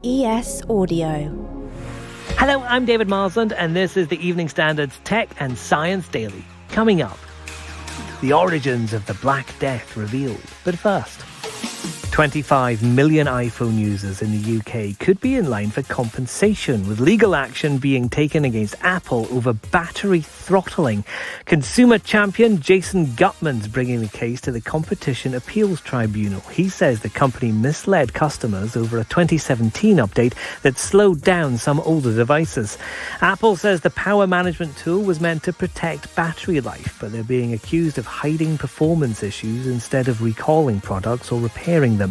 ES Audio. Hello, I'm David Marsland, and this is the Evening Standard's Tech and Science Daily. Coming up, the origins of the Black Death revealed. But first, 25 million iPhone users in the UK could be in line for compensation, with legal action being taken against Apple over battery throttling. Consumer champion Jason Guttman's bringing the case to the Competition Appeals Tribunal. He says the company misled customers over a 2017 update that slowed down some older devices. Apple says the power management tool was meant to protect battery life, but they're being accused of hiding performance issues instead of recalling products or repairing them.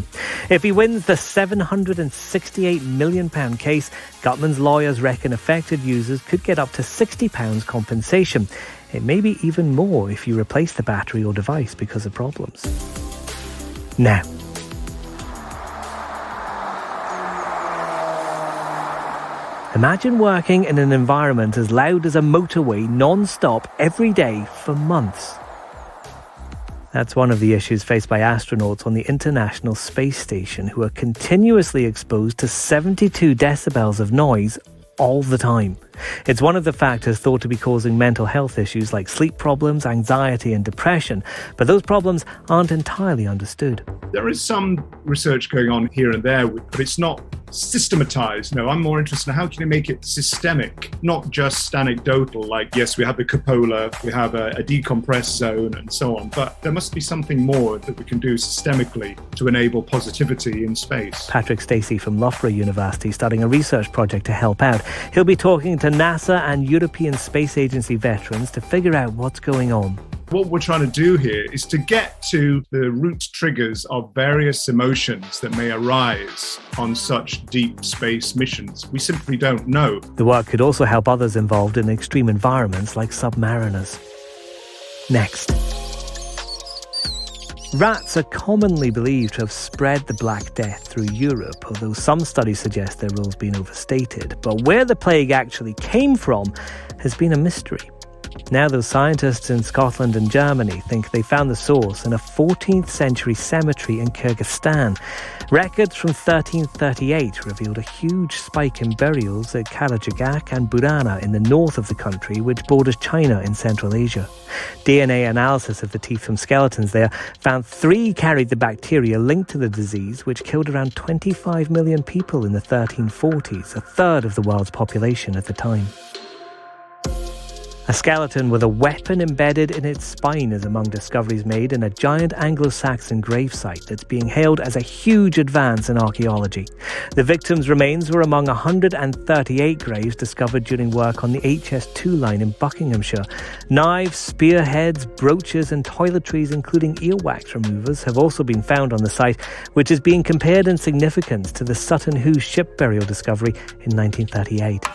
If he wins the £768 million case, Guttman's lawyers reckon affected users could get up to £60 compensation. It may be even more if you replace the battery or device because of problems. Now, imagine working in an environment as loud as a motorway non-stop every day for months. That's one of the issues faced by astronauts on the International Space Station, who are continuously exposed to 72 decibels of noise all the time. It's one of the factors thought to be causing mental health issues like sleep problems, anxiety and depression, but those problems aren't entirely understood. There is some research going on here and there, but it's not systematized. No, I'm more interested in how can you make it systemic, not just anecdotal, like, yes, we have the cupola, we have a decompressed zone and so on, but there must be something more that we can do systemically to enable positivity in space. Patrick Stacey from Loughborough University starting a research project to help out. He'll be talking to NASA and European Space Agency veterans to figure out what's going on. What we're trying to do here is to get to the root triggers of various emotions that may arise on such deep space missions. We simply don't know. The work could also help others involved in extreme environments like submariners. Next. Rats are commonly believed to have spread the Black Death through Europe, although some studies suggest their role's been overstated. But where the plague actually came from has been a mystery. Now those scientists in Scotland and Germany think they found the source in a 14th century cemetery in Kyrgyzstan. Records from 1338 revealed a huge spike in burials at Karachagak and Burana in the north of the country, which borders China in Central Asia. DNA analysis of the teeth from skeletons there found 3 carried the bacteria linked to the disease, which killed around 25 million people in the 1340s, a third of the world's population at the time. A skeleton with a weapon embedded in its spine is among discoveries made in a giant Anglo-Saxon gravesite that's being hailed as a huge advance in archaeology. The victim's remains were among 138 graves discovered during work on the HS2 line in Buckinghamshire. Knives, spearheads, brooches and toiletries, including earwax removers, have also been found on the site, which is being compared in significance to the Sutton Hoo ship burial discovery in 1938.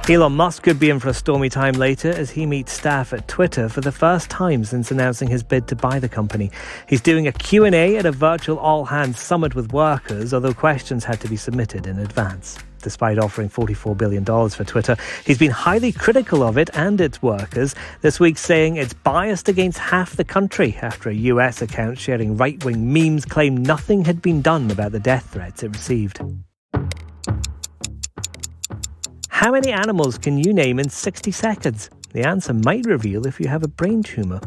Elon Musk could be in for a stormy time later as he meets staff at Twitter for the first time since announcing his bid to buy the company. He's doing a Q&A at a virtual all-hands summit with workers, although questions had to be submitted in advance. Despite offering $44 billion for Twitter, he's been highly critical of it and its workers, this week saying it's biased against half the country after a US account sharing right-wing memes claimed nothing had been done about the death threats it received. How many animals can you name in 60 seconds? The answer might reveal if you have a brain tumour.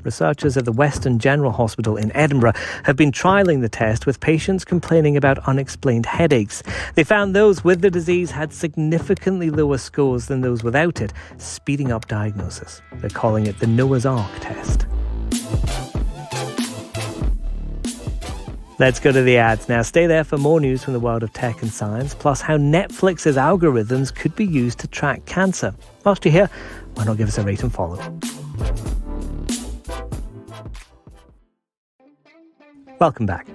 Researchers at the Western General Hospital in Edinburgh have been trialling the test with patients complaining about unexplained headaches. They found those with the disease had significantly lower scores than those without it, speeding up diagnosis. They're calling it the Noah's Ark test. Let's go to the ads now. Stay there for more news from the world of tech and science, plus how Netflix's algorithms could be used to track cancer. Whilst you're here, why not give us a rate and follow? Welcome back.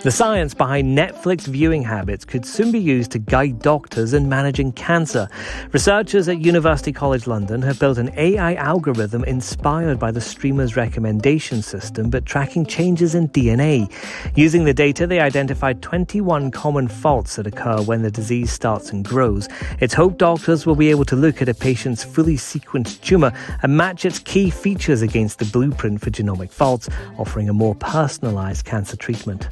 The science behind Netflix viewing habits could soon be used to guide doctors in managing cancer. Researchers at University College London have built an AI algorithm inspired by the streamer's recommendation system, but tracking changes in DNA. Using the data, they identified 21 common faults that occur when the disease starts and grows. It's hoped doctors will be able to look at a patient's fully sequenced tumour and match its key features against the blueprint for genomic faults, offering a more personalised cancer treatment.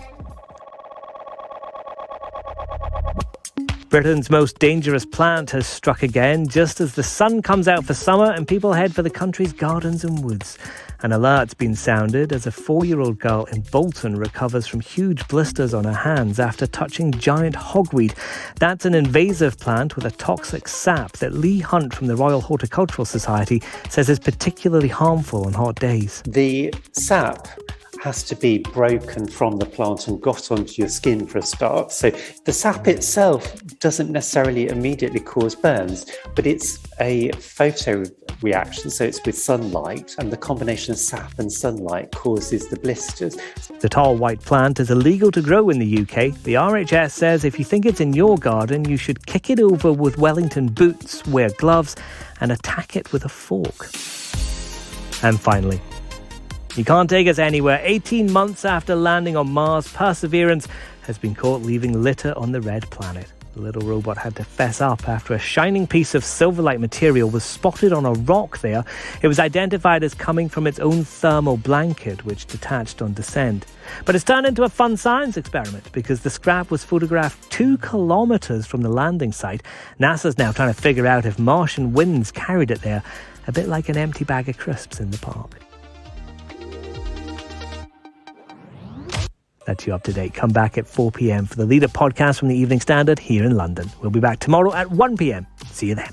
Britain's most dangerous plant has struck again, just as the sun comes out for summer and people head for the country's gardens and woods. An alert's been sounded as a 4-year-old girl in Bolton recovers from huge blisters on her hands after touching giant hogweed. That's an invasive plant with a toxic sap that Lee Hunt from the Royal Horticultural Society says is particularly harmful on hot days. The sap has to be broken from the plant and got onto your skin for a start. So the sap itself doesn't necessarily immediately cause burns, but it's a photo reaction, so it's with sunlight, and the combination of sap and sunlight causes the blisters. The tall white plant is illegal to grow in the UK. The RHS says if you think it's in your garden, you should kick it over with Wellington boots, wear gloves, and attack it with a fork. And finally, you can't take us anywhere. 18 months after landing on Mars, Perseverance has been caught leaving litter on the red planet. The little robot had to fess up after a shining piece of silver-like material was spotted on a rock there. It was identified as coming from its own thermal blanket, which detached on descent. But it's turned into a fun science experiment because the scrap was photographed 2 kilometers from the landing site. NASA's now trying to figure out if Martian winds carried it there, a bit like an empty bag of crisps in the park. That's you up to date. Come back at 4 p.m. for the Leader podcast from the Evening Standard here in London. We'll be back tomorrow at 1 p.m. See you then.